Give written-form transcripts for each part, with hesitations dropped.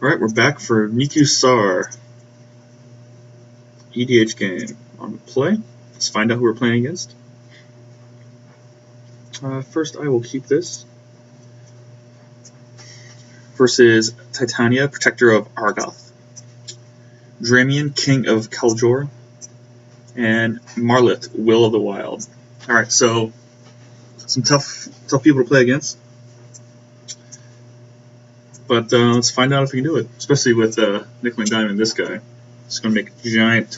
Alright, we're back for Nekusar. EDH game. On play. Let's find out who we're playing against. First, I will keep this. Versus Titania, Protector of Argoth. Darien, King of Kaljor. And Marath, Will of the Wild. Alright, so some tough people to play against. But let's find out if we can do it. Especially with Nickel and Diamond, this guy. It's going to make a giant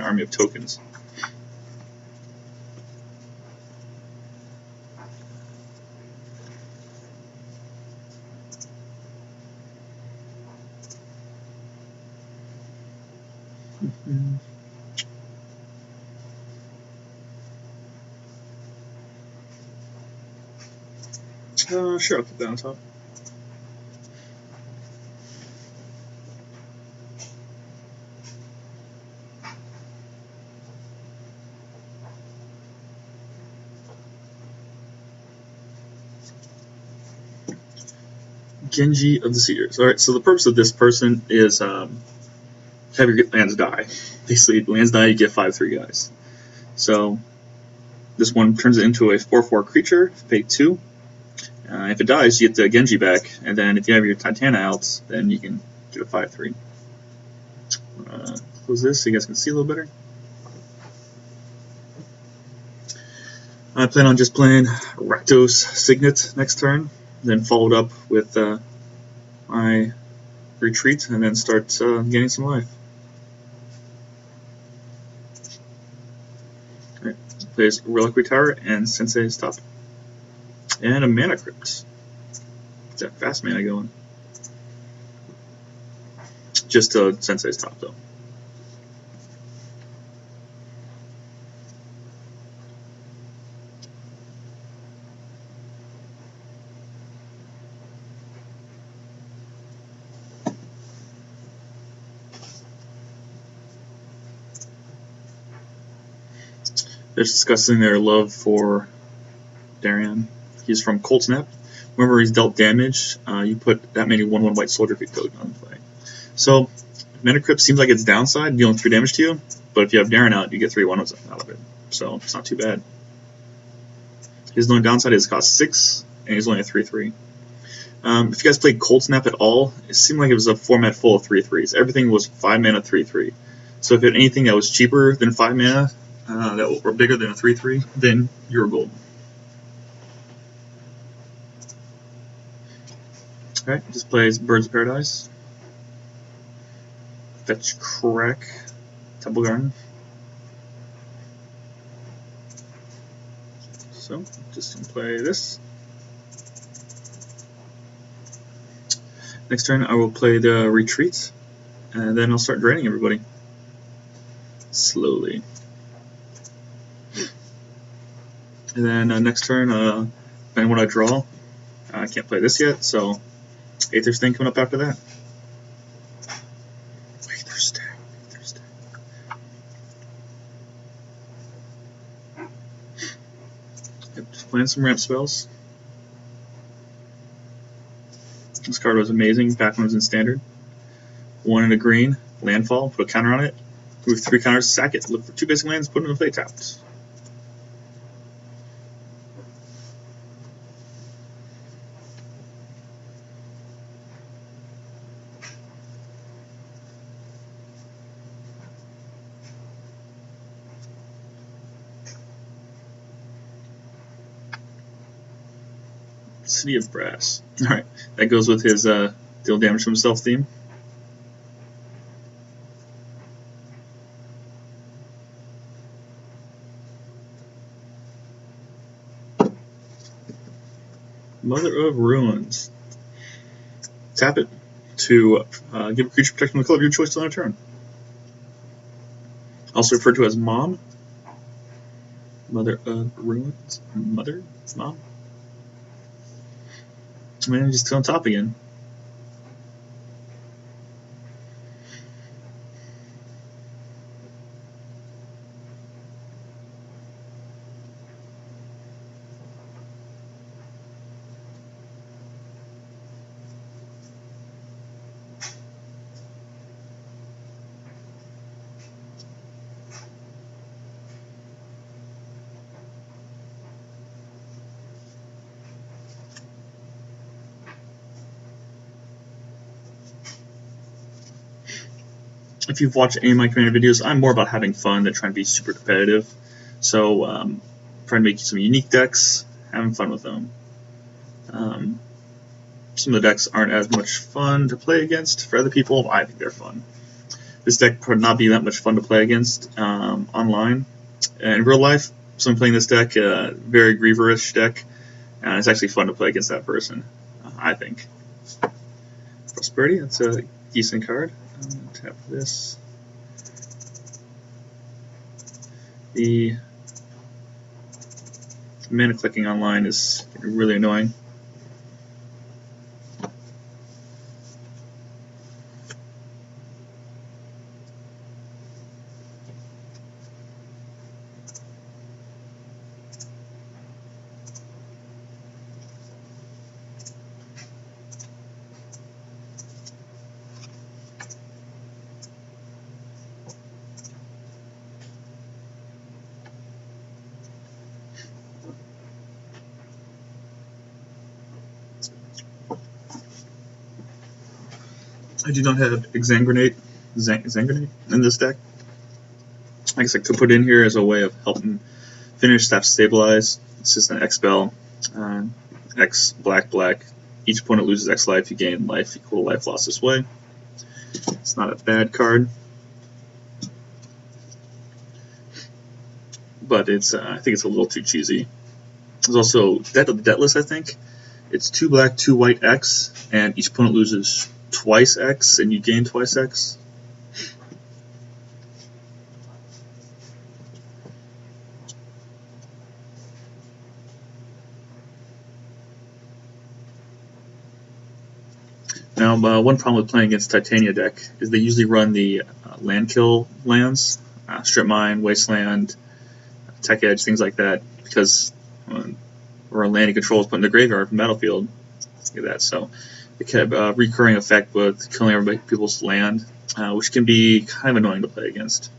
army of tokens. Sure, I'll put that on top. Genji of the Seers. Alright, so the purpose of this person is have your lands die. Basically, lands die, you get 5/3 guys. So this one turns it into a 4/4 creature, pay 2. If it dies, you get the Genji back, and then if you have your Titania out, then you can get a 5/3. Close this so you guys can see a little better. I plan on just playing Rakdos Signet next turn, then followed up with my retreat, and then start getting some life. Alright, plays Reliquary Tower and Sensei's Top. And a Mana Crypt. Get that fast mana going. Just Sensei's Top, though. They're discussing their love for Darien. He's from Cold Snap. Whenever he's dealt damage, you put that many 1/1 white soldier token on play. So, Mana Crypt seems like it's downside, dealing 3 damage to you, but if you have Darien out, you get 3 1/1s out of it. So, it's not too bad. His only downside is cost 6, and he's only a 3/3. If you guys played Cold Snap at all, it seemed like it was a format full of 3/3s. Everything was 5 mana 3/3. So, if you had anything that was cheaper than 5 mana, that were bigger than a 3/3, then you're golden. Alright, just plays Birds of Paradise. Fetch Crack. Temple Garden. So, just gonna play this. Next turn I will play the Retreat, and then I'll start draining everybody. Slowly. And then next turn, depending what I draw, I can't play this yet, so Aether's Thing coming up after that. Aether's Thing. Yep, just playing some ramp spells. This card was amazing back when it was in Standard. 1 in a green, landfall, put a counter on it, move 3 counters, sack it, look for 2 basic lands, put them in play tapped. City of Brass. Alright, that goes with his deal damage to himself theme. Mother of Ruins. Tap it to give a creature protection with color of your choice on a turn. Also referred to as Mom. Mother of Ruins. Mother? Mom? Man, just on top again. if you've watched any of my Commander videos, I'm more about having fun than trying to be super competitive. So trying to make some unique decks, having fun with them. Some of the decks aren't as much fun to play against for other people. I think they're fun. This deck would not be that much fun to play against online. In real life, someone playing this deck, very Grieverish deck, and it's actually fun to play against that person, I think. Prosperity, that's a decent card. Tap this. The mana clicking online is really annoying. I do not have Xangranate in this deck. I guess I could put it in here as a way of helping finish staff stabilize. It's just an X spell. X black. Each opponent loses X life. You gain life equal to life lost this way. It's not a bad card, but it's I think it's a little too cheesy. There's also Deathless. I think it's 2 black, 2 white X, and each opponent loses twice X, and you gain twice X. Now, one problem with playing against Titania deck is they usually run the land kill lands, Strip Mine, Wasteland, Tech Edge, things like that, because or landing control is put in the graveyard from battlefield. Look at that. So it can have a recurring effect with killing people's land, which can be kind of annoying to play against.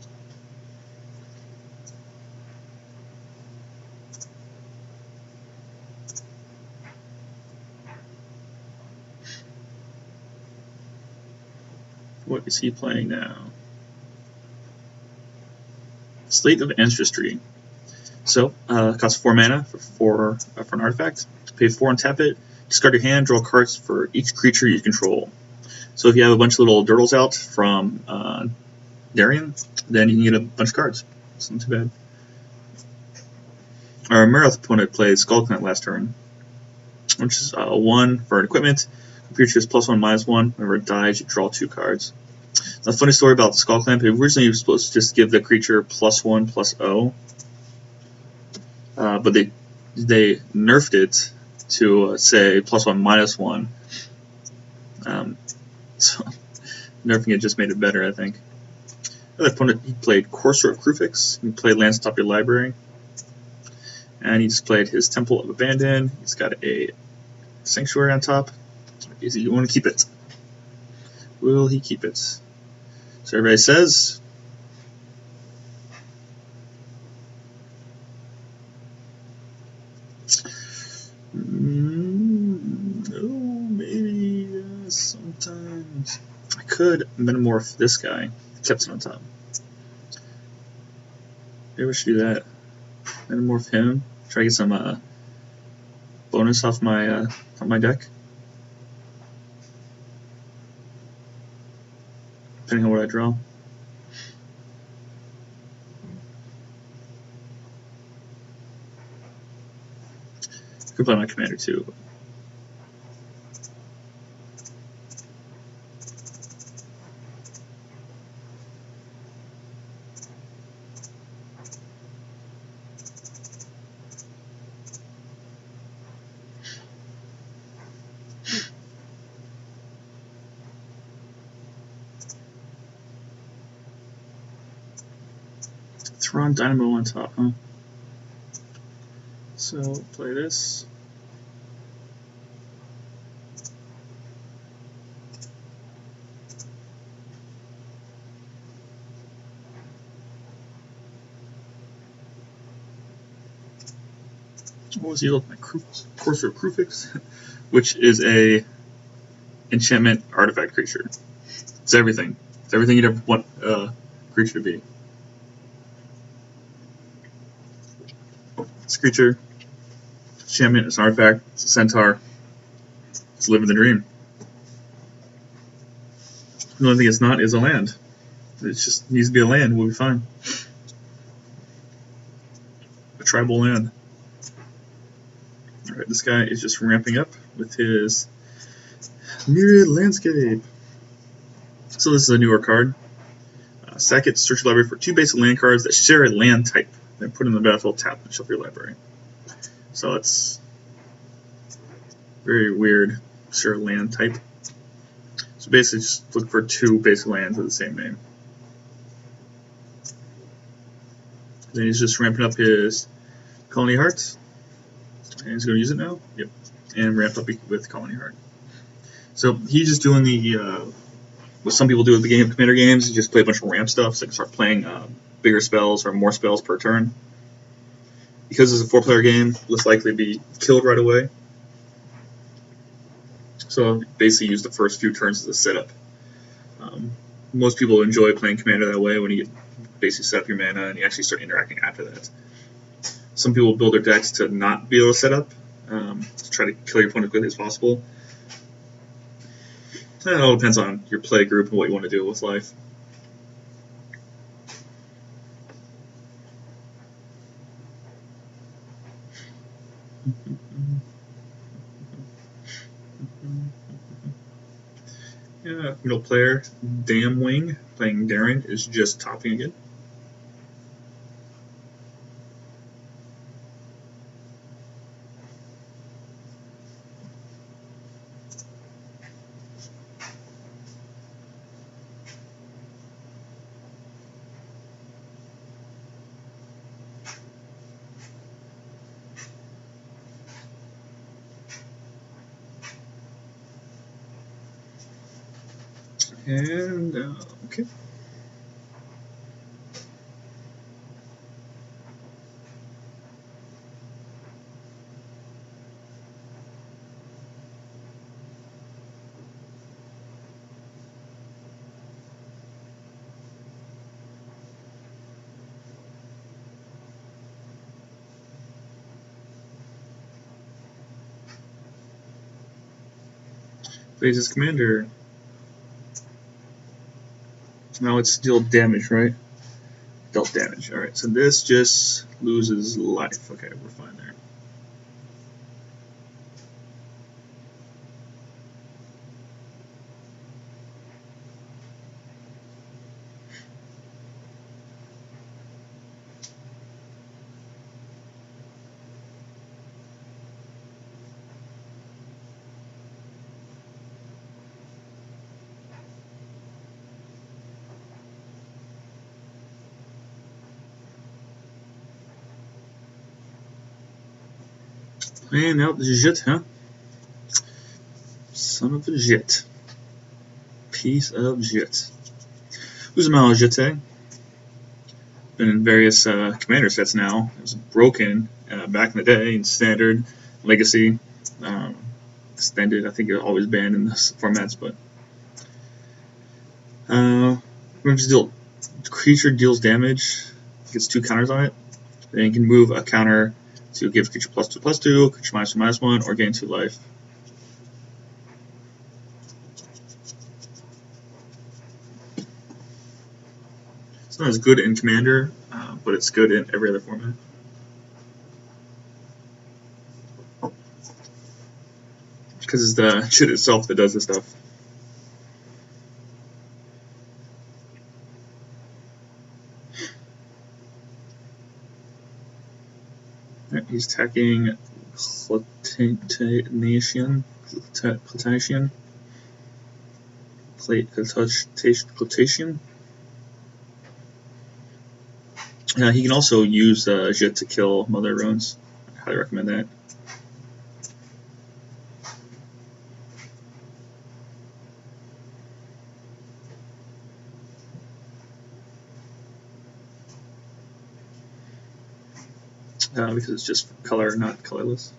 What is he playing now? Slate of Ancestry. So, costs 4 mana for an artifact. Pay 4 and tap it. Discard your hand, draw cards for each creature you control. So if you have a bunch of little Dirtles out from Darien, then you can get a bunch of cards. It's not too bad. Our Marath opponent plays Skullclamp last turn, which is 1 for an equipment. Creature is +1/-1. Whenever it dies, you draw 2 cards. Now, funny story about the Skullclamp. Originally, you were supposed to just give the creature +1/+0, but they nerfed it to say +1/-1. So nerfing it just made it better, I think. The other opponent, he played Courser of Krufix. He played lands atop your library, and he just played his Temple of Abandon. He's got a Sanctuary on top. Is he want to keep it? Will he keep it? So everybody says. Maybe sometimes I could metamorph this guy. Kept it on top. Maybe we should do that. Metamorph him. Try to get some bonus off my deck. Depending on what I draw. I could play my commander too. Thron Dynamo on top, huh? So play this. What was he looking at? Courser of Krufix, which is a enchantment artifact creature. It's everything. It's everything you'd ever want a creature to be. This creature, champion, it's an artifact, it's a centaur. It's living the dream. The only thing it's not is a land. It just needs to be a land, we'll be fine. A tribal land. Alright, this guy is just ramping up with his Myriad Landscape. So this is a newer card. Sack it, search your library for 2 basic land cards that share a land type. Then put in the battlefield, tap, and shuffle your library. So it's very weird. Share a land type. So basically just look for 2 basic lands with the same name. Then he's just ramping up his Colony Heart. And he's going to use it now. Yep. And ramp up with Colony Heart. So he's just doing the what some people do at the beginning of Commander games. You just play a bunch of ramp stuff, so you can start playing bigger spells or more spells per turn. Because it's a 4-player game, less likely to be killed right away. So basically use the first few turns as a setup. Most people enjoy playing Commander that way, when you basically set up your mana and you actually start interacting after that. Some people build their decks to not be able to set up, to try to kill your opponent as quickly as possible. It all depends on your play group and what you want to do with life. Yeah, middle player, Damn Wing, playing Darien, is just topping again. And, okay. Plays his commander. Now it's deal damage, right? Dealt damage. Alright, so this just loses life. Okay, we're fine there. And now the Jit, huh? Son of a Jit. Piece of Jit. Uzumao Jite. Been in various commander sets now. It was broken back in the day in Standard, Legacy, Extended. I think it's always banned in this formats, but creature deals damage, gets 2 counters on it. Then you can move a counter to give creature +2/+2, creature -1/-1, or gain 2 life. It's not as good in Commander, but it's good in every other format. Because it's the shit itself that does this stuff. Right, he's attacking Clotation. He can also use Jit to kill Mother Runes. I highly recommend that. Because it's just color, not colorless.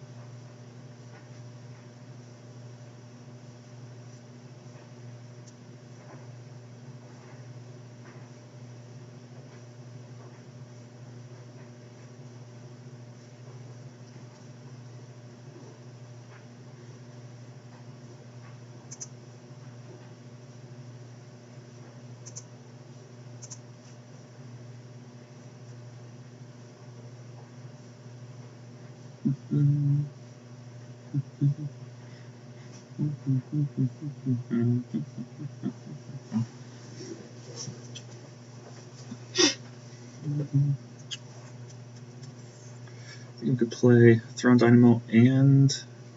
You could play Throne Dynamo and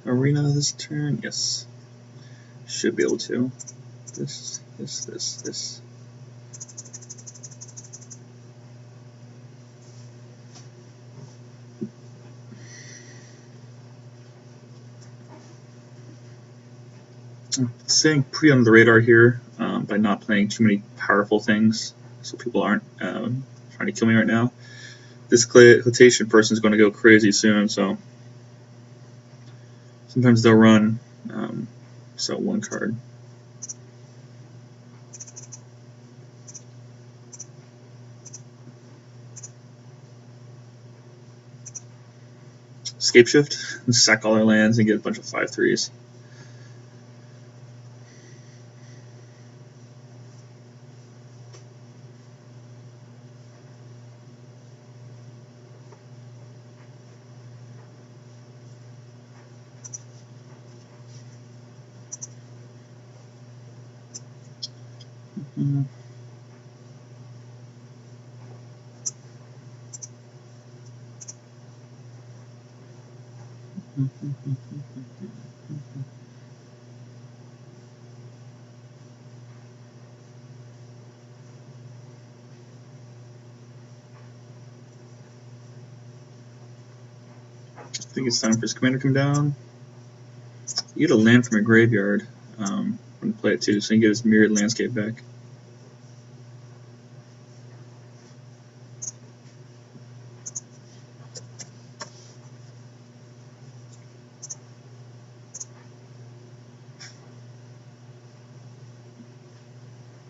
Arena this turn. Yes. Should be able to. This. Staying pretty under the radar here by not playing too many powerful things, so people aren't trying to kill me right now. This quotation person is going to go crazy soon, so sometimes they'll run so one card. Scape shift and sack all their lands and get a bunch of 5/3s. I think it's time for his commander to come down. You get a land from your graveyard when you play it too, so you can get his mirrored landscape back.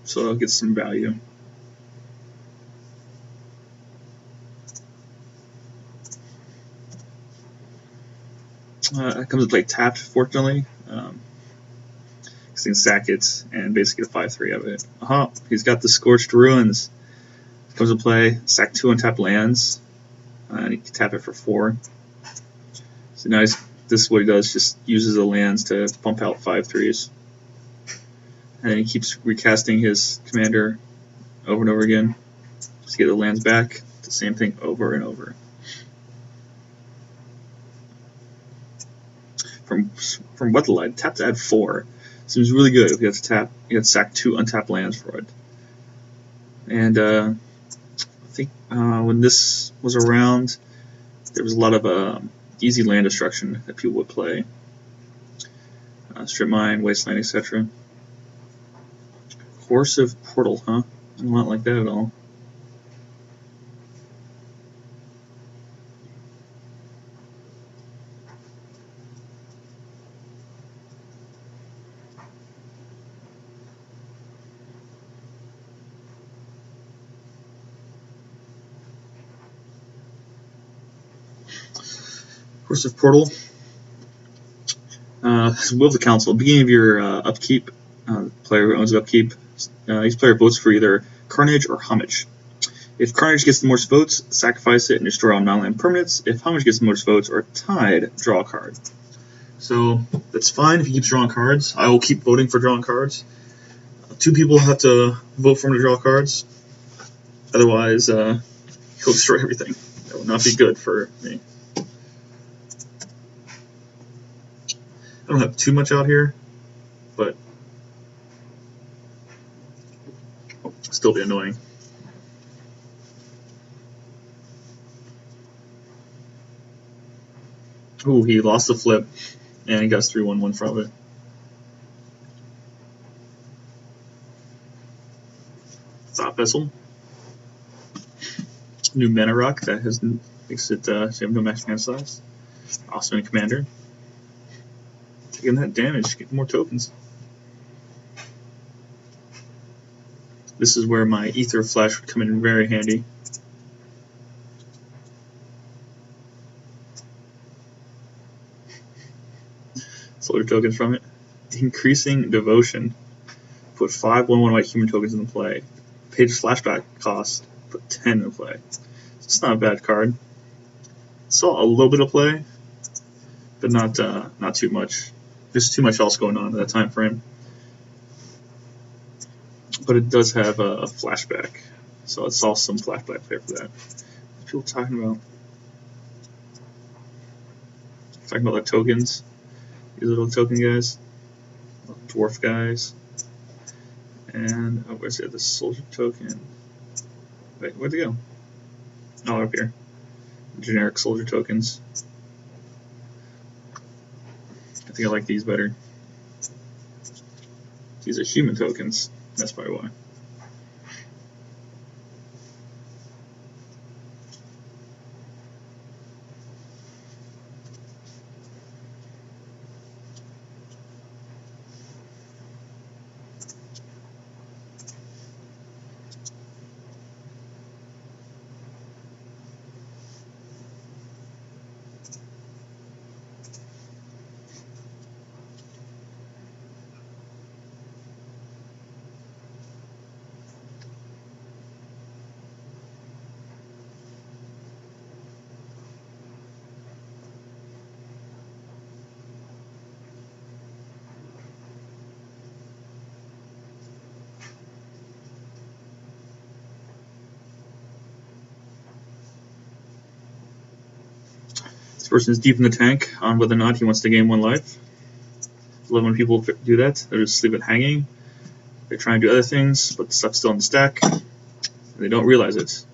So it'll get some value. It comes to play tapped, fortunately. Because you can sack it and basically get a 5/3 of it. He's got the Scorched Ruins. It comes to play, sack 2 untapped lands, and he can tap it for 4. So now this is what he does, just uses the lands to pump out 5/3s. And then he keeps recasting his commander over and over again to get the lands back. The same thing over and over. From Weatherlight, tap to add 4. Seems really good if you have to tap. You have to sack 2 untapped lands for it. And I think when this was around, there was a lot of easy land destruction that people would play. Strip Mine, Wasteland, etc. Coercive Portal, huh? I don't like that at all. Coercive Portal. Will of the Council. Beginning of your upkeep, player who owns the upkeep, each player votes for either Carnage or Homage. If Carnage gets the most votes, sacrifice it and destroy all non-land permanents. If Homage gets the most votes or tied, draw a card. So that's fine if he keeps drawing cards. I will keep voting for drawing cards. 2 people have to vote for him to draw cards. Otherwise, he'll destroy everything. That would not be good for me. I don't have too much out here, but still be annoying. Ooh, he lost the flip, and he got 3/1/1 from it. Thought Vessel. New Mana Rock that makes it so you have no max mana size. Awesome Commander. Taking that damage, get more tokens. This is where my Ether Flash would come in very handy. Solar tokens from it. Increasing Devotion. Put 5 1/1 white human tokens into play. Page flashback cost. Put 10 in play. It's not a bad card. Saw a little bit of play but not too much. There's too much else going on in that time frame. But it does have a flashback, so let's solve some flashback there for that. What people talking about? Talking about the tokens, these little token guys, dwarf guys, and where's the other soldier token? Wait, where'd they go? Oh, up here. Generic soldier tokens. I think I like these better. These are human tokens. That's probably why. This person is deep in the tank on whether or not he wants to gain 1 life. I love when people do that. They're just leave it hanging. They try and do other things, but the stuff's still in the stack, and they don't realize it.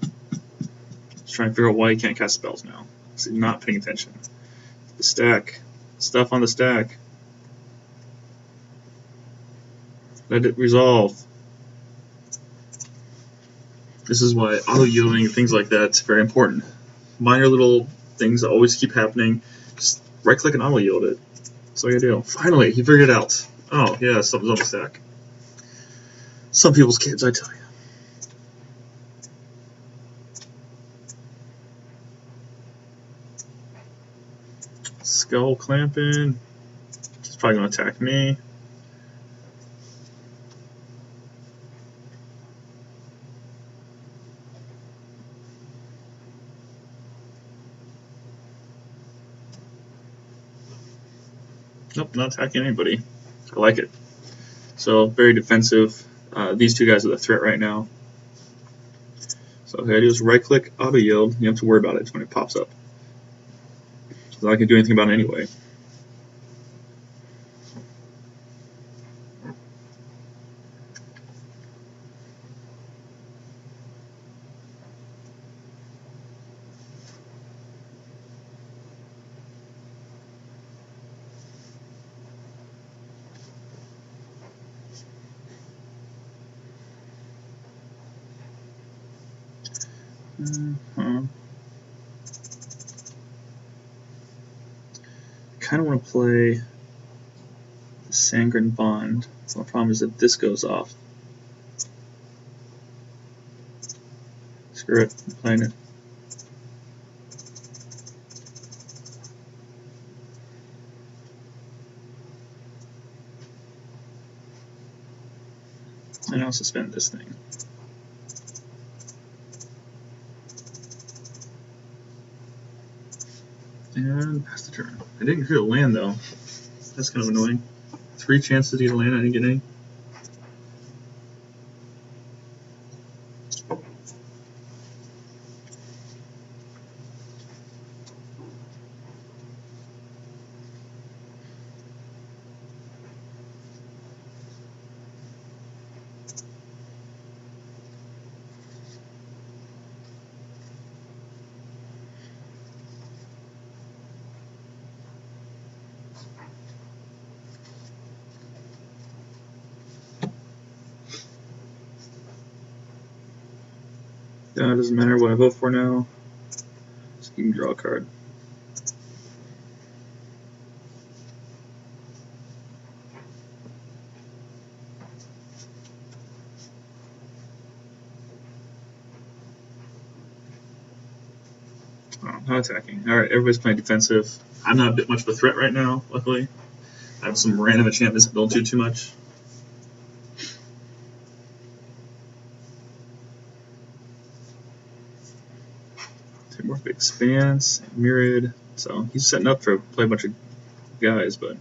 Just trying to figure out why you can't cast spells now. So you're not paying attention. The stack. Stuff on the stack. Let it resolve. This is why auto-yielding and things like that is very important. Minor little things that always keep happening. Just right-click and auto-yield it. That's all you do. Finally, he figured it out. Oh, yeah, something's on the stack. Some people's kids, I tell you. Skull clamping. He's probably going to attack me. Nope, not attacking anybody. I like it. So, very defensive. These two guys are the threat right now. So, all I do is right click, auto yield. You don't have to worry about it when it pops up. So I can do anything about it anyway. Kind of want to play the Sangren Bond. So the problem is that this goes off. Screw it, I'm playing it. And I'll suspend this thing. And pass the turn. I didn't hear a land though. That's kind of annoying. 3 chances to get a land, I didn't get any. It doesn't matter what I vote for now. So you can draw a card. Oh, not attacking. Alright, everybody's playing defensive. I'm not a bit much of a threat right now, luckily. I have some random enchantments that don't do too much. More Expanse, Myriad. So he's setting up to play a bunch of guys, but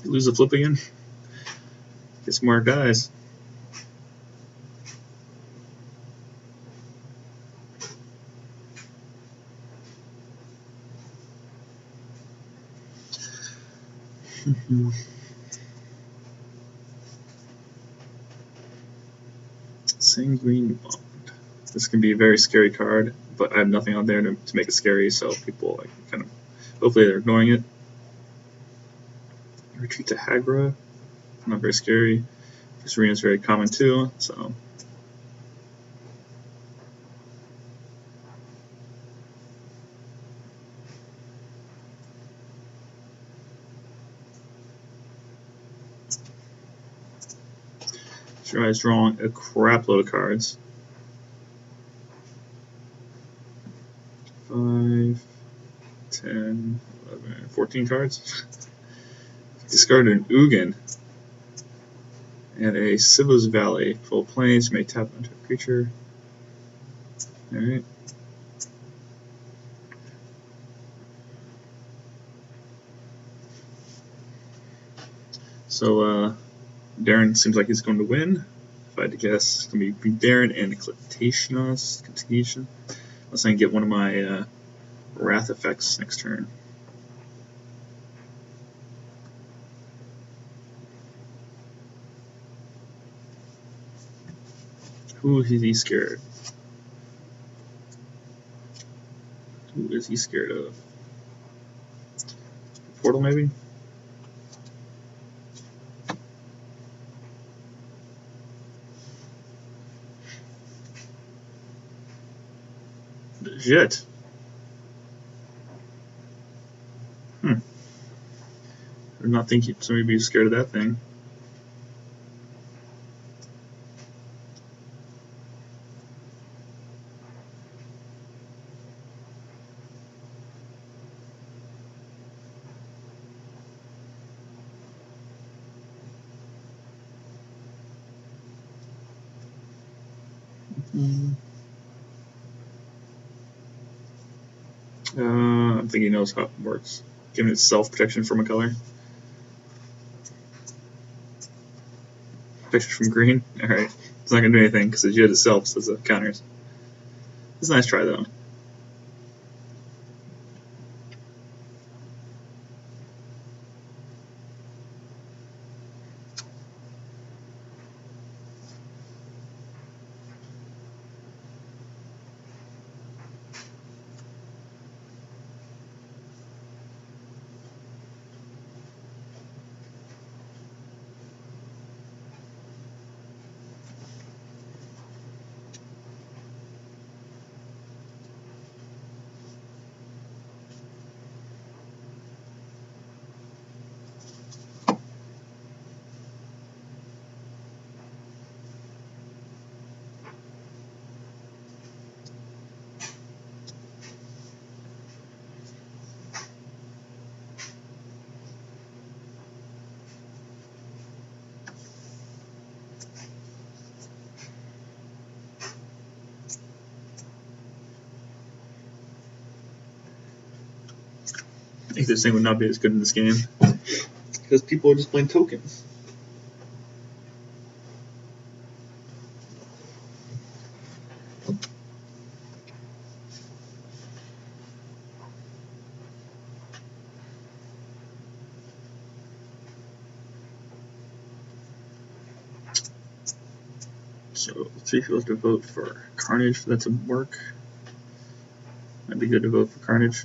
lose the flip again. Get some more guys. Sanguine Bond. This can be a very scary card, but I have nothing on there to make it scary, so people like kind of hopefully they're ignoring it. Retreat to Hagra. Not very scary. This arena is very common too, so. Sure, I was drawing a crap load of cards. 5, 10, 11, 14 cards. Discarded an Ugin and a Sivo's Valley. Full planes, you may tap into a creature. Alright. So, Darien seems like he's going to win. If I had to guess, it's going to be Darien and Titania. Unless I can get one of my Wrath effects next turn. Who is he scared? Who is he scared of? Portal, maybe? Shit. I did not think somebody would be scared of that thing. I think he knows how it works. Giving it self-protection from a color. Protection from green? Alright. It's not going to do anything because the Jit itself says it counters. It's a nice try though. I think this thing would not be as good in this game because people are just playing tokens. So 3 people have to vote for Carnage for that to work. Might be good to vote for Carnage.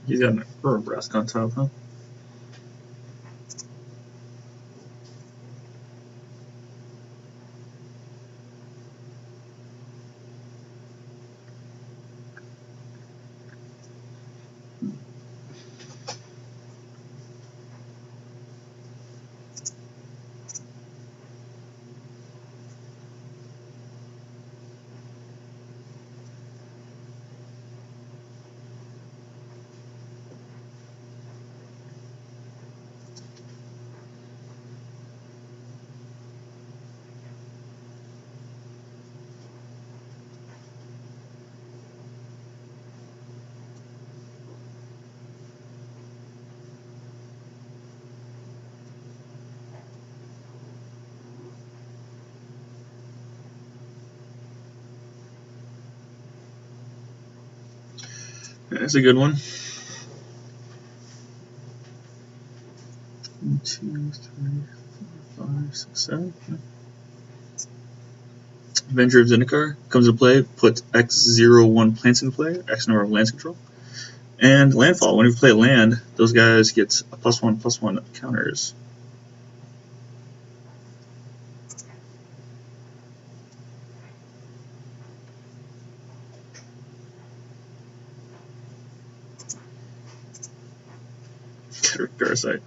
He's got an Brask on top, huh? That's a good one. 1, 2, 3, 4, 5, 6, 7. Avenger of Zendikar comes into play. Put X01 plants into play. X number of lands control. And landfall. Whenever you play a land, those guys get a +1/+1 counters. Parasite.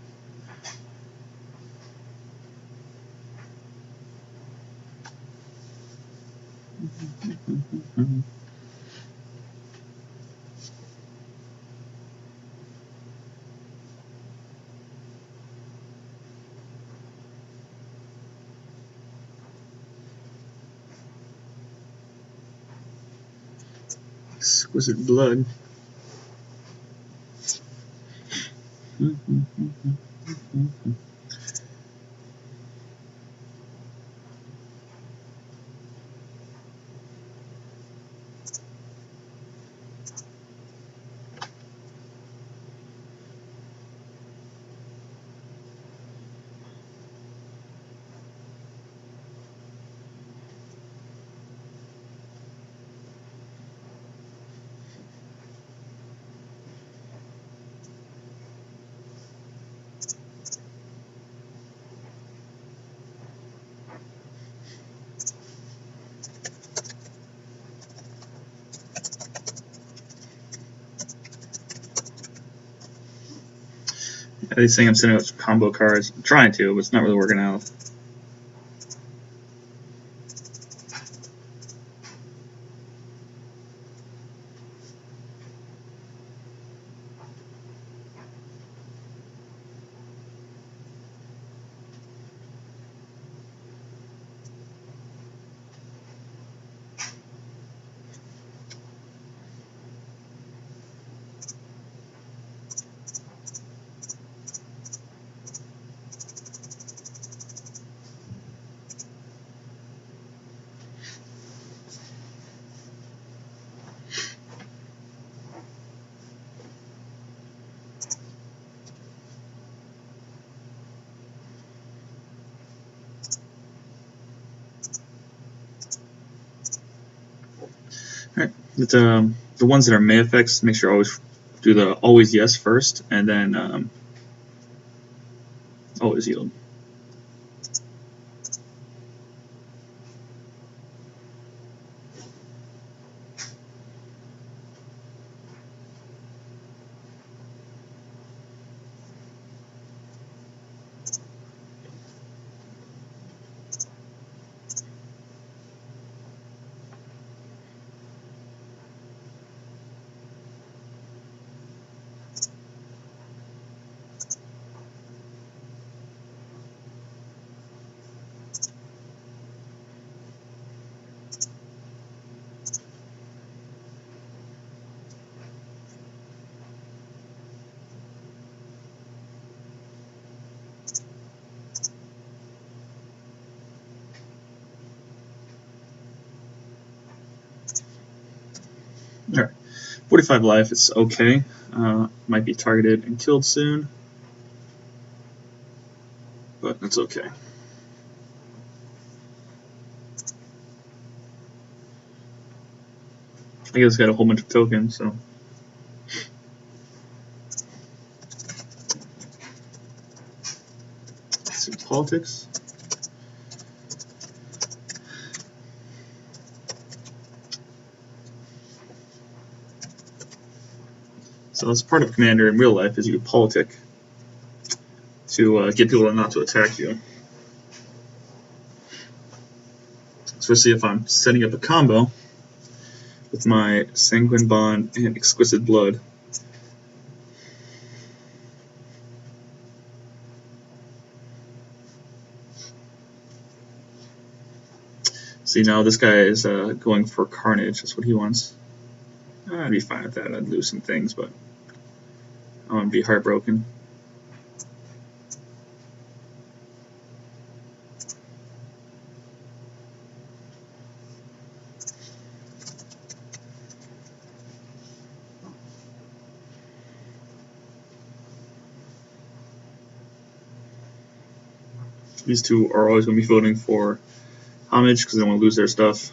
Exquisite blood. These saying I'm sending out combo cards. I'm trying to, but it's not really working out. Alright, but the ones that are May effects, make sure always do the always yes first, and then always yield. Alright, 45 life, it's okay. Might be targeted and killed soon, but that's okay. I guess got a whole bunch of tokens, so politics. So that's part of Commander in real life, is you politic to get people not to attack you. Especially if I'm setting up a combo with my Sanguine Bond and Exquisite Blood. See, now this guy is going for Carnage. That's what he wants. I'd be fine with that. I'd lose some things, but I wouldn't be heartbroken. These two are always going to be voting for homage because they don't want to lose their stuff.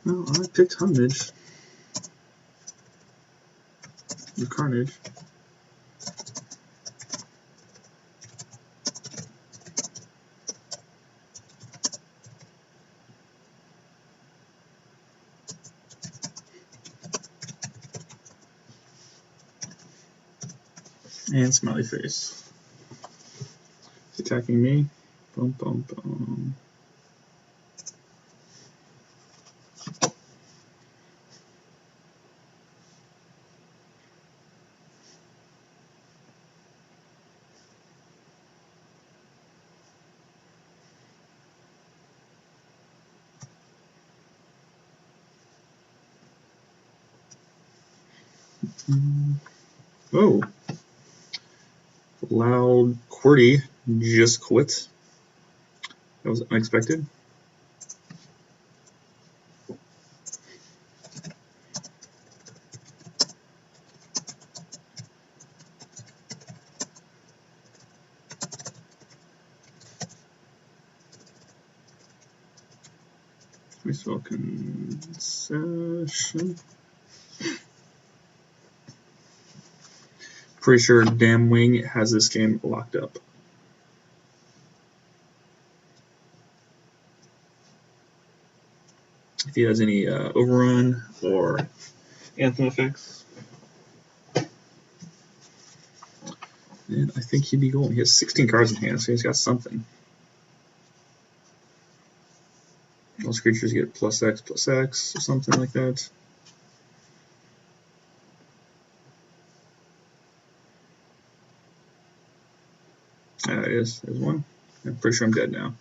Well, I picked homage. The Carnage. And smiley face. He's attacking me. Boom, boom, boom. Oh. Loud QWERTY just quit. That was unexpected. Spell concession. Pretty sure Damn Wing has this game locked up. If he has any overrun or anthem effects, then I think he'd be golden. He has 16 cards in hand, so he's got something. Most creatures get +X or something like that. It is. There's one. I'm pretty sure I'm dead now.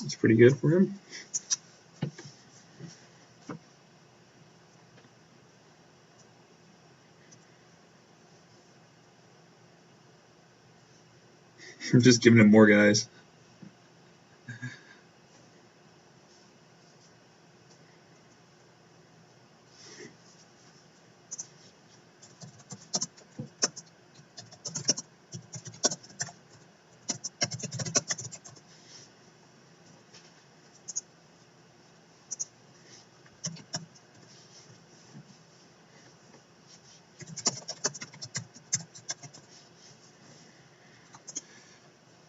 It's pretty good for him. I'm just giving him more guys.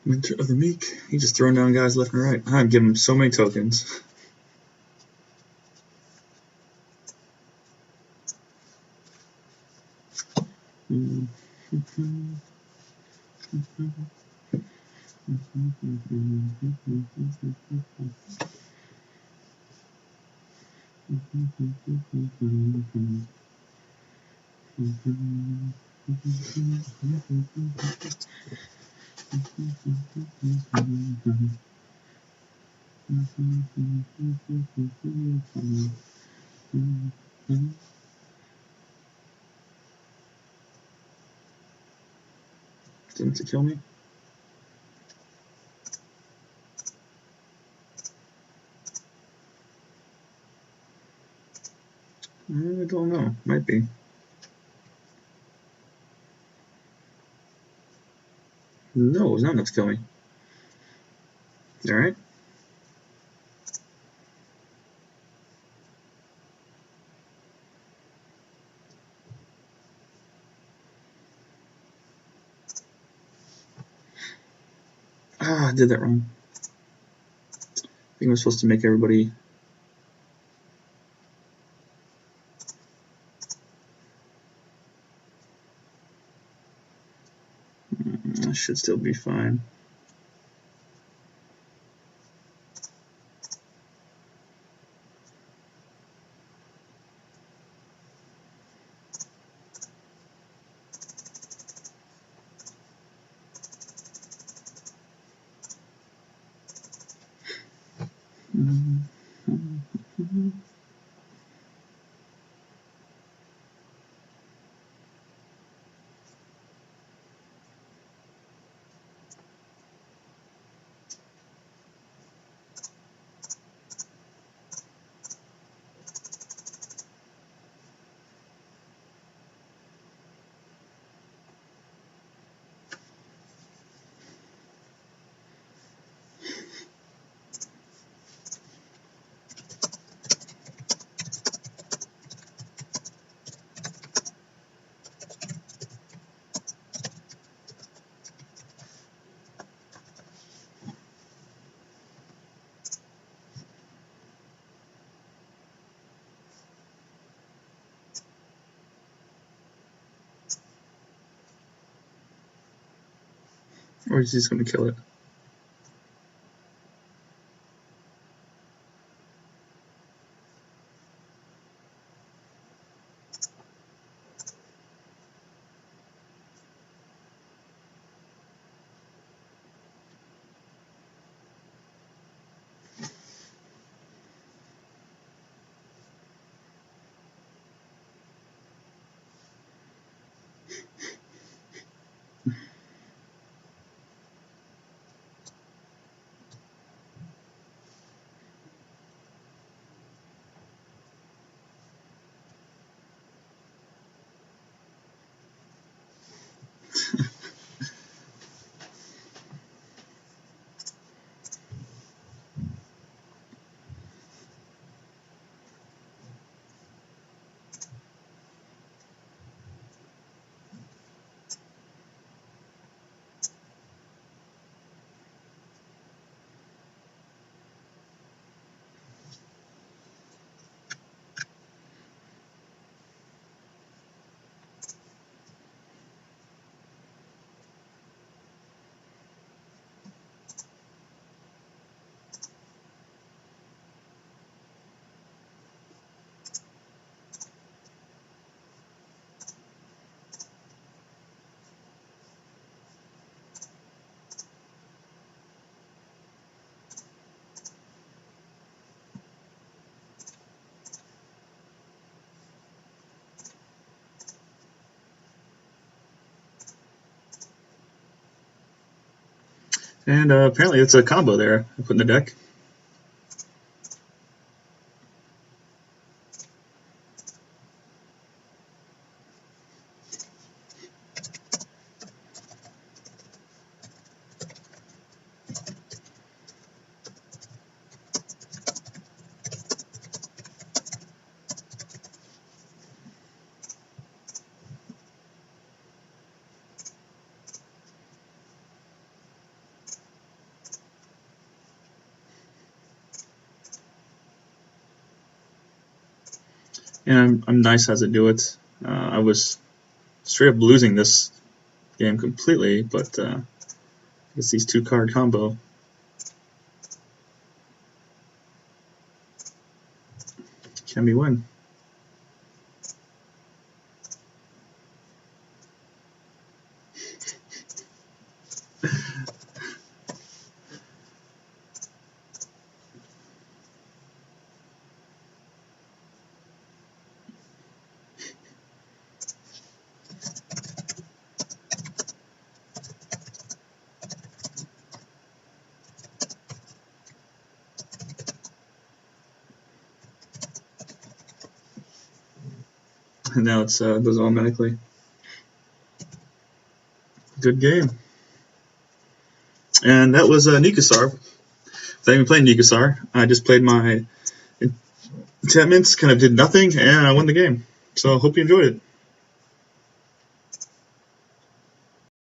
Winter of the Meek. He's just throwing down guys left and right. I'm giving him so many tokens. Didn't it kill me? I don't know. Might be. No, it was not enough to kill me. Alright. I did that wrong. I think I'm supposed to make everybody... That should still be fine. Or is he just going to kill it? And apparently it's a combo there I put in the deck. And I'm nice as I do it. I was straight up losing this game completely, but it's these 2-card combo. Can we win? And now it's goes automatically. Good game. And that was Nekusar. I didn't even play Nekusar. I just played my enchantments, kind of did nothing, and I won the game. So I hope you enjoyed it.